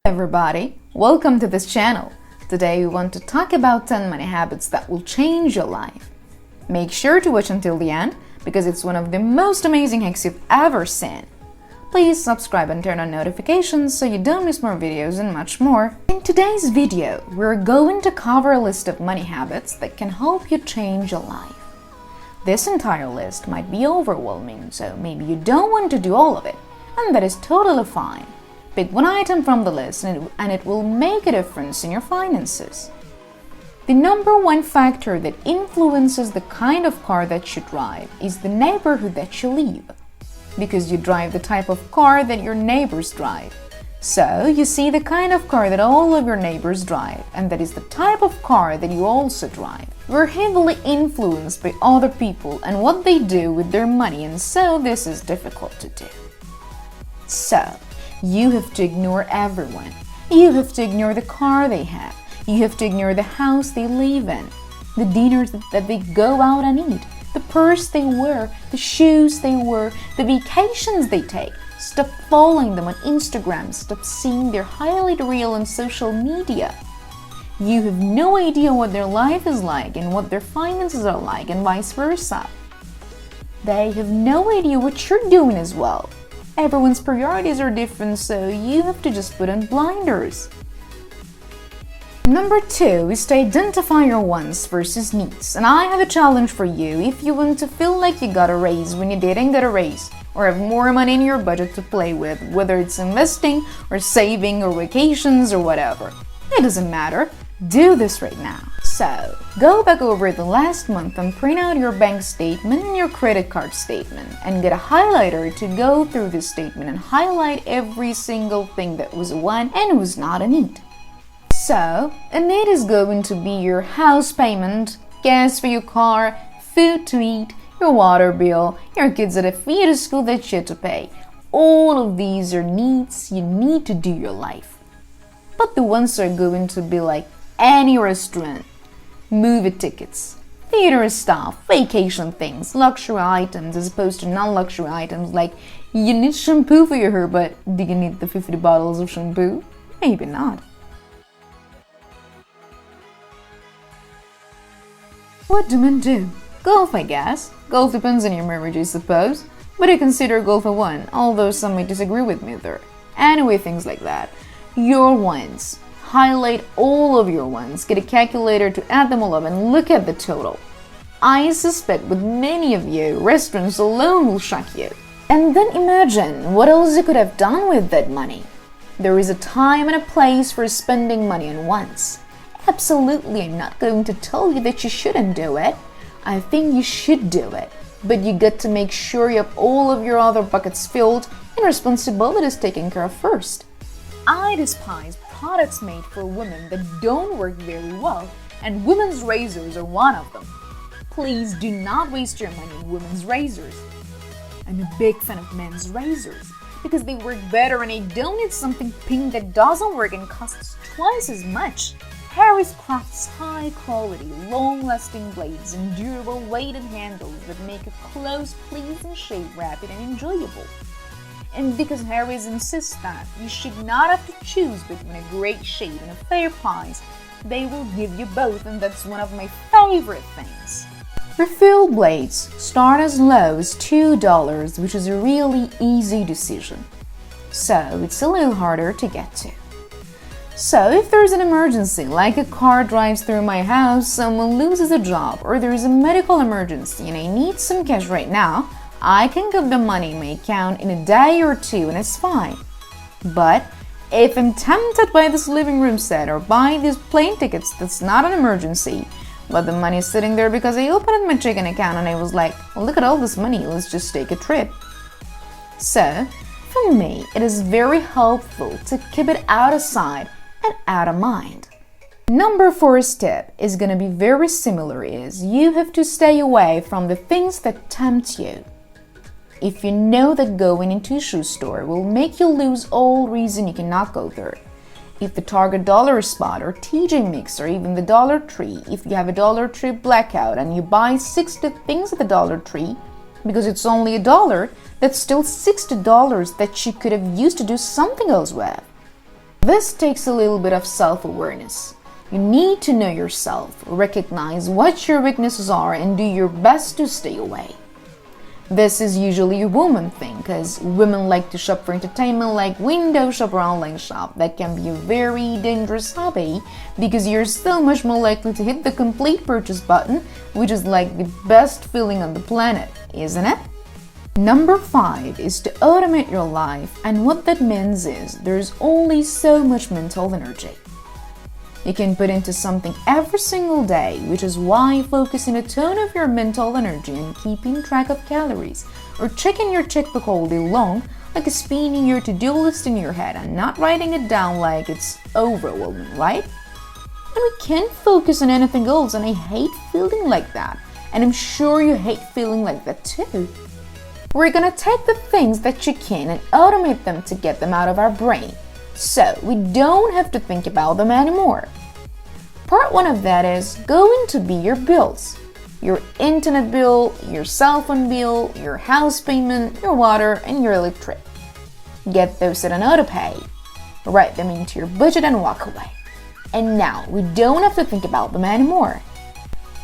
Everybody, welcome to this channel. Today we want to talk about 10 money habits that will change your life. Make sure to watch until the end because it's one of the most amazing hacks you've ever seen. Please subscribe and turn on notifications so you don't miss more videos and much more. In today's video, we're going to cover a list of money habits that can help you change your life. This entire list might be overwhelming, so maybe you don't want to do all of it, and that is totally fine. Pick one item from the list and it will make a difference in your finances. The number one factor that influences the kind of car that you drive is the neighborhood that you live. Because you drive the type of car that your neighbors drive. So you see the kind of car that all of your neighbors drive, and that is the type of car that you also drive. We're heavily influenced by other people and what they do with their money, and so this is difficult to do. So, you have to ignore everyone. You have to ignore the car they have. You have to ignore the house they live in, the dinners that they go out and eat, the purse they wear, the shoes they wear, the vacations they take. Stop following them on Instagram. Stop seeing their highlight reel on social media. You have no idea what their life is like and what their finances are like, and vice versa. They have no idea what you're doing as well. Everyone's priorities are different, so you have to just put on blinders. Number 2 is to identify your wants versus needs. And I have a challenge for you. If you want to feel like you got a raise when you didn't get a raise, or have more money in your budget to play with, whether it's investing or saving or vacations or whatever, it doesn't matter. Do this right now. So, go back over the last month and print out your bank statement and your credit card statement and get a highlighter to go through this statement and highlight every single thing that was a want and was not a need. So, a need is going to be your house payment, gas for your car, food to eat, your water bill, your kids at a fee at a school that you have to pay. All of these are needs you need to do your life. But the ones are going to be like any restaurant, movie tickets, theater stuff, vacation things, luxury items as opposed to non-luxury items like you need shampoo for your hair, but do you need the 50 bottles of shampoo? Maybe not. What do men do? Golf, I guess. Golf depends on your marriage, I suppose. But I consider golf a one, although some may disagree with me there. Anyway, things like that. Your wants. Highlight all of your wants. Get a calculator to add them all up and look at the total. I suspect with many of you, restaurants alone will shock you. And then imagine what else you could have done with that money. There is a time and a place for spending money on wants. Absolutely, I'm not going to tell you that you shouldn't do it. I think you should do it. But you got to make sure you have all of your other buckets filled and responsibilities taken care of first. I despise products made for women that don't work very well, and women's razors are one of them. Please do not waste your money on women's razors. I'm a big fan of men's razors because they work better, and I don't need something pink that doesn't work and costs twice as much. Harry's crafts high-quality, long-lasting blades and durable weighted handles that make a close, pleasing shave rapid and enjoyable. And because Harry's insists that you should not have to choose between a great shave and a fair price, they will give you both, and that's one of my favorite things. Refill blades start as low as $2, which is a really easy decision. So it's a little harder to get to. So if there's an emergency, like a car drives through my house, someone loses a job, or there is a medical emergency and I need some cash right now, I can get the money in my account in a day or two and it's fine. But if I'm tempted by this living room set or buy these plane tickets, that's not an emergency, but the money is sitting there because I opened my checking account and I was like, well, look at all this money, let's just take a trip. So, for me, it is very helpful to keep it out of sight and out of mind. Number 4's tip is going to be very similar, is you have to stay away from the things that tempt you. If you know that going into a shoe store will make you lose all reason you cannot go there, if the Target Dollar Spot or TJ Maxx or even the Dollar Tree, if you have a Dollar Tree blackout and you buy 60 things at the Dollar Tree because it's only $1, that's still $60 that you could have used to do something else with. This takes a little bit of self-awareness. You need to know yourself, recognize what your weaknesses are, and do your best to stay away. This is usually a woman thing, because women like to shop for entertainment like window shop or online shop. That can be a very dangerous hobby because you're so much more likely to hit the complete purchase button, which is like the best feeling on the planet, isn't it? Number 5 is to automate your life, and what that means is there's only so much mental energy you can put into something every single day, which is why focusing a ton of your mental energy and keeping track of calories or checking your checkbook all day long, like spinning your to-do list in your head and not writing it down like it's overwhelming, right? And we can't focus on anything else, and I hate feeling like that, and I'm sure you hate feeling like that too. We're gonna take the things that you can and automate them to get them out of our brain, so we don't have to think about them anymore. Part 1 of that is going to be your bills. Your internet bill, your cell phone bill, your house payment, your water, and your electric. Get those set on autopay. Write them into your budget and walk away. And now we don't have to think about them anymore.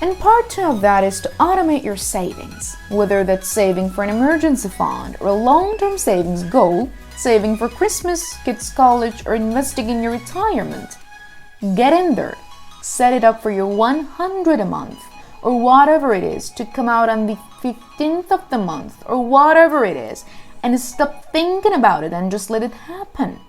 And part 2 of that is to automate your savings, whether that's saving for an emergency fund or a long-term savings goal, saving for Christmas, kids' college, or investing in your retirement. Get in there, set it up for your 100 a month, or whatever it is, to come out on the 15th of the month, or whatever it is, and stop thinking about it and just let it happen.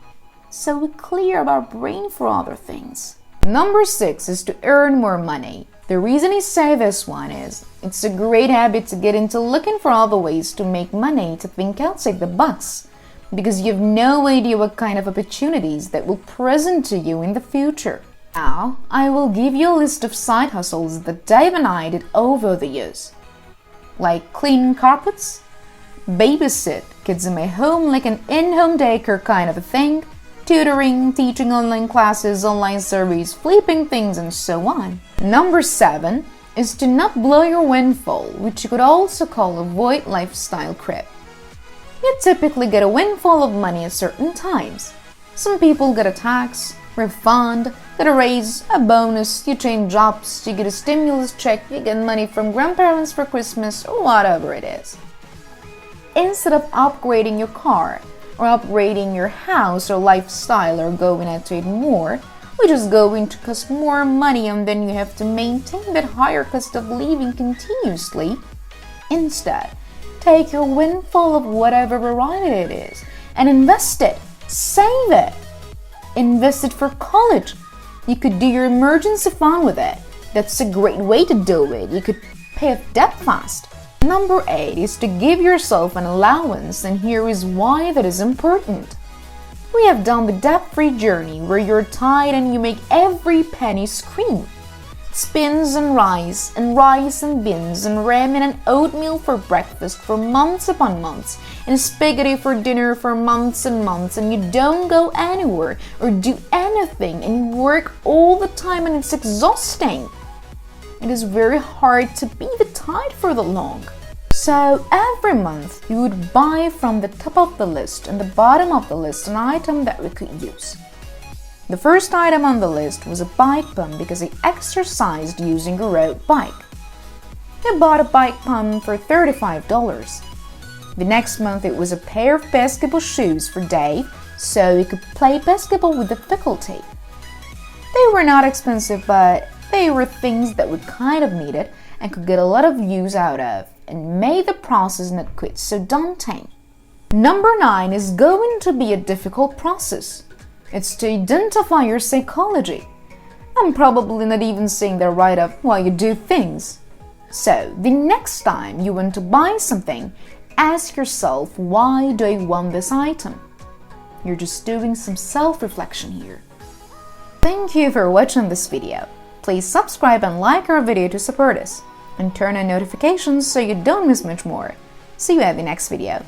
So we clear our brain for other things. Number 6 is to earn more money. The reason I say this one is, it's a great habit to get into looking for other ways to make money, to think outside the box, because you have no idea what kind of opportunities that will present to you in the future. Now, I will give you a list of side hustles that Dave and I did over the years. Like cleaning carpets, babysit kids in my home like an in-home daycare kind of a thing, tutoring, teaching online classes, online surveys, flipping things, and so on. Number 7 is to not blow your windfall, which you could also call avoid lifestyle creep. You typically get a windfall of money at certain times. Some people get a tax, refund, get a raise, a bonus, you change jobs, you get a stimulus check, you get money from grandparents for Christmas, or whatever it is. Instead of upgrading your car, or upgrading your house or lifestyle, or going out to eat more, which is going to cost more money, and then you have to maintain that higher cost of living continuously. Instead, take your windfall of whatever variety it is and invest it, save it, invest it for college. You could do your emergency fund with it. That's a great way to do it. You could pay off debt fast. Number 8 is to give yourself an allowance, and here is why that is important. We have done the debt-free journey where you're tied and you make every penny scream. Spins and rice and beans and ramen and oatmeal for breakfast for months upon months, and spaghetti for dinner for months and months, and you don't go anywhere or do anything, and you work all the time, and it's exhausting. It is very hard to be the tide for the long. So every month you would buy from the top of the list and the bottom of the list an item that we could use. The first item on the list was a bike pump because I exercised using a road bike. I bought a bike pump for $35. The next month it was a pair of basketball shoes for Dave so he could play basketball with difficulty. They were not expensive, but they were things that we kind of needed and could get a lot of use out of, and made the process not quite so daunting. Number 9 is going to be a difficult process. It's to identify your psychology. I'm probably not even saying that right up while you do things. So, the next time you want to buy something, ask yourself, why do I want this item? You're just doing some self-reflection here. Thank you for watching this video. Please subscribe and like our video to support us, and turn on notifications so you don't miss much more. See you at the next video.